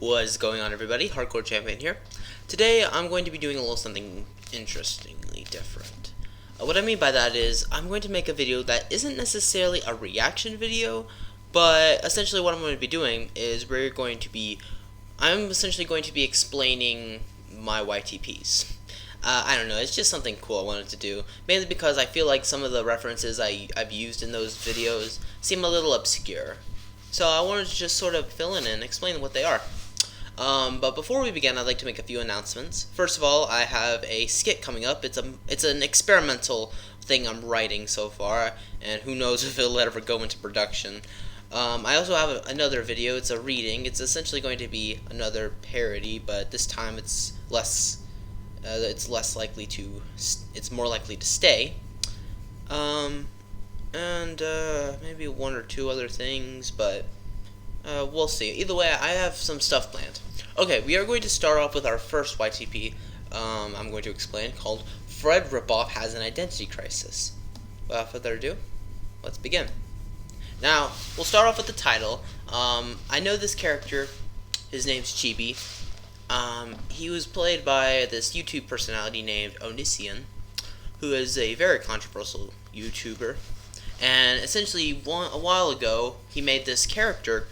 What is going on, everybody? Hardcore Champion here. Today I'm going to be doing a little something interestingly different. What I mean by that is I'm going to make a video that isn't necessarily a reaction video, but essentially what I'm going to be doing is I'm essentially going to be explaining my YTPs. I don't know, it's just something cool I wanted to do, mainly because I feel like some of the references I've used in those videos seem a little obscure. So I wanted to just sort of fill in and explain what they are. But before we begin, I'd like to make a few announcements. First of all, I have a skit coming up. It's an experimental thing I'm writing so far, and who knows if it'll ever go into production. I also have another video. It's a reading. It's essentially going to be another parody, but this time it's less likely to. It's more likely to stay. And maybe one or two other things, but we'll see. Either way, I have some stuff planned. Okay, we are going to start off with our first YTP. I'm going to explain, called Fred Ripoff Has an Identity Crisis. Without further ado, let's begin. Now, we'll start off with the title. I know this character. His name's Chibi. He was played by this YouTube personality named Onision, who is a very controversial YouTuber. And essentially, a while ago, he made this character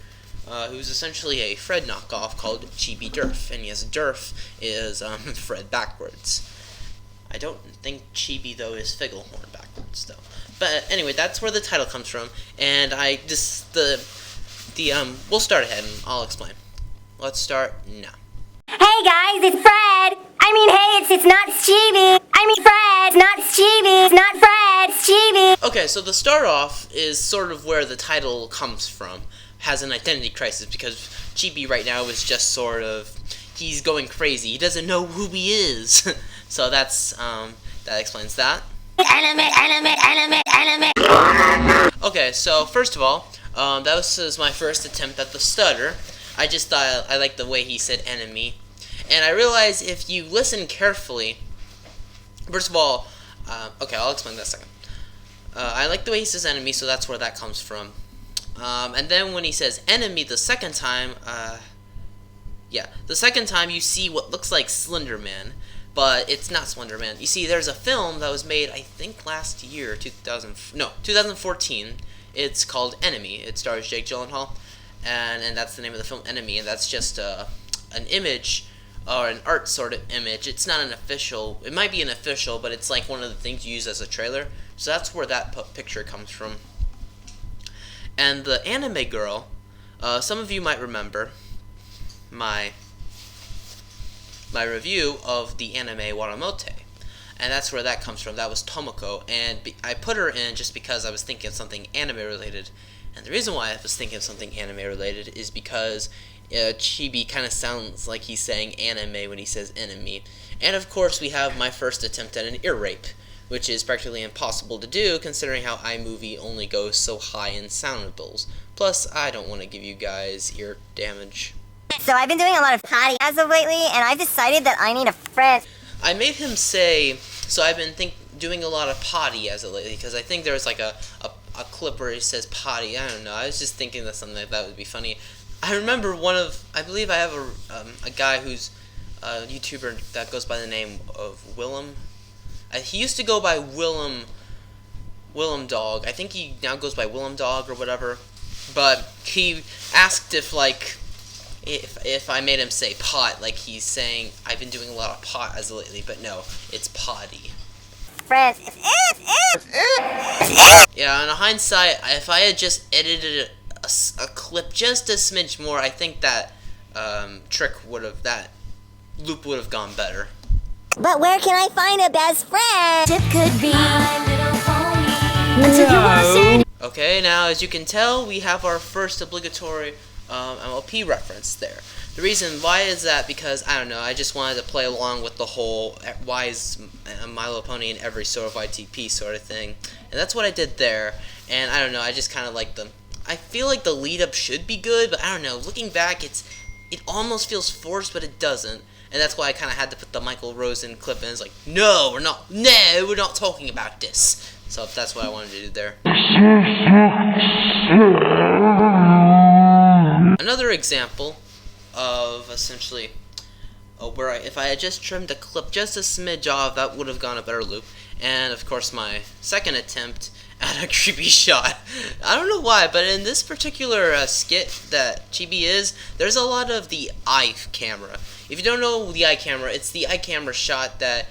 who's essentially a Fred knockoff called Chibi Durf. And yes, Durf is Fred backwards. I don't think Chibi, though, is Figglehorn backwards, though. But anyway, that's where the title comes from. And we'll start ahead and I'll explain. Let's start now. Hey guys, it's Fred! It's not Chibi! Fred, not Chibi! It's not Fred, it's Chibi! Okay, so the start off is sort of where the title comes from. Has an identity crisis, because Chibi right now is just sort of, he's going crazy. He doesn't know who he is. So that's, that explains that. Okay, so first of all, that was my first attempt at the stutter. I just thought I liked the way he said enemy. And I realized if you listen carefully, first of all, okay, I'll explain that in a second. I like the way he says enemy, so that's where that comes from. And then when he says enemy the second time, the second time you see what looks like Slender Man, but it's not Slender Man. You see, there's a film that was made, I think last year, 2014. It's called Enemy. It stars Jake Gyllenhaal, and that's the name of the film, Enemy, and that's just an image, or an art sort of image. It's not an official, it might be an official, but it's like one of the things you use as a trailer. So that's where that picture comes from. And the anime girl, some of you might remember my review of the anime Waramote. And that's where that comes from. That was Tomoko, and I put her in just because I was thinking of something anime related. And the reason why I was thinking of something anime related is because Chibi kind of sounds like he's saying anime when he says enemy. And of course we have my first attempt at an ear rape, which is practically impossible to do considering how iMovie only goes so high in soundables. Plus, I don't want to give you guys ear damage. So I've been doing a lot of potty as of lately, and I've decided that I need a friend. I made him say, so I've been doing a lot of potty as of lately, because I think there's like a clip where he says potty. I don't know, I was just thinking that something like that would be funny. I remember I believe I have a guy who's a YouTuber that goes by the name of Willem. He used to go by Willem Dog. I think he now goes by Willem Dog or whatever. But he asked if I made him say pot, like he's saying I've been doing a lot of pot as of lately, but no, it's potty. Friend. Yeah, in hindsight, if I had just edited a clip just a smidge more, I think that that loop would have gone better. But where can I find a best friend? It could be No. Okay, now as you can tell, we have our first obligatory MLP reference there. The reason why is that because, I don't know, I just wanted to play along with the whole why is My Little Pony in every sort of YTP sort of thing. And that's what I did there. And I don't know, I just kind of like I feel like the lead up should be good, but I don't know, looking back, it almost feels forced, but it doesn't. And that's why I kind of had to put the Michael Rosen clip in. It's like, no, we're not talking about this. So that's what I wanted to do there. Another example of essentially where if I had just trimmed the clip just a smidge off, that would have gone a better loop. And of course my second attempt at a creepy shot. I don't know why, but in this particular skit that Chibi is, there's a lot of the eye camera. If you don't know the eye camera, it's the eye camera shot that,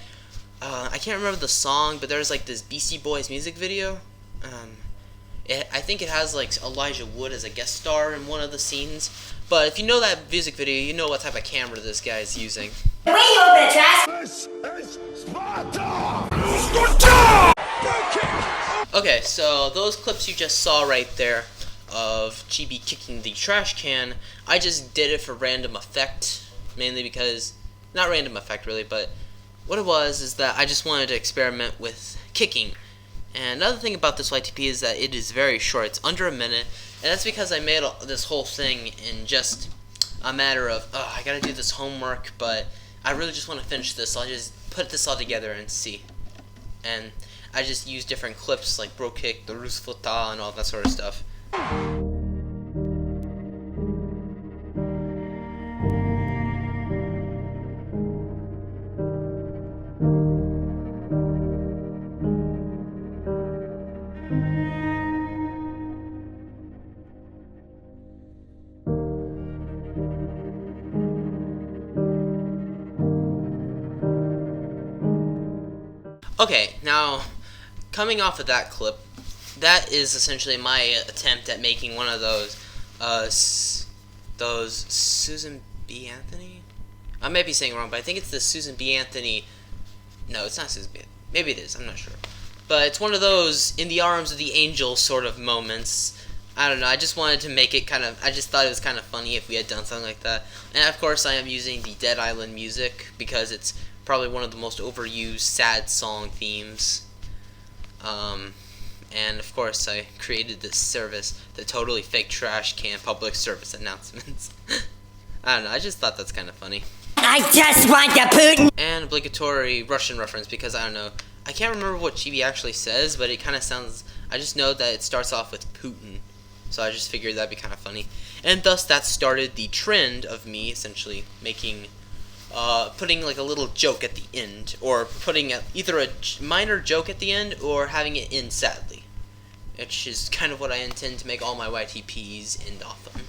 I can't remember the song, but there's like this Beastie Boys music video. I think it has like Elijah Wood as a guest star in one of the scenes. But if you know that music video, you know what type of camera this guy is using. The way you open a trash. This is Sparta! Okay, so those clips you just saw right there of Chibi kicking the trash can, I just did it for random effect, mainly because, not random effect really, but what it was is that I just wanted to experiment with kicking. And another thing about this YTPE is that it is very short, it's under a minute, and that's because I made this whole thing in just a matter of, I gotta do this homework, but I really just want to finish this, so I'll just put this all together and see. And I just use different clips like bro kick, the Rus Fota, and all that sort of stuff. Okay, now coming off of that clip, that is essentially my attempt at making one of those Susan B. Anthony? I may be saying it wrong, but I think it's the Susan B. Anthony. No, it's not Susan B. Maybe it is. I'm not sure. But it's one of those in the arms of the angel sort of moments. I don't know. I just wanted to make it kind of. I just thought it was kind of funny if we had done something like that. And of course, I am using the Dead Island music because it's probably one of the most overused sad song themes. And of course I created this service, the totally fake trash can public service announcements. I don't know, I just thought that's kind of funny. I just want the Putin. And obligatory Russian reference because I don't know, I can't remember what Chibi actually says, but it kind of sounds, I just know that it starts off with Putin. So I just figured that'd be kind of funny. And thus that started the trend of me essentially making putting like a little joke at the end, or putting either a minor joke at the end, or having it end sadly, which is kind of what I intend to make all my YTPs end off on.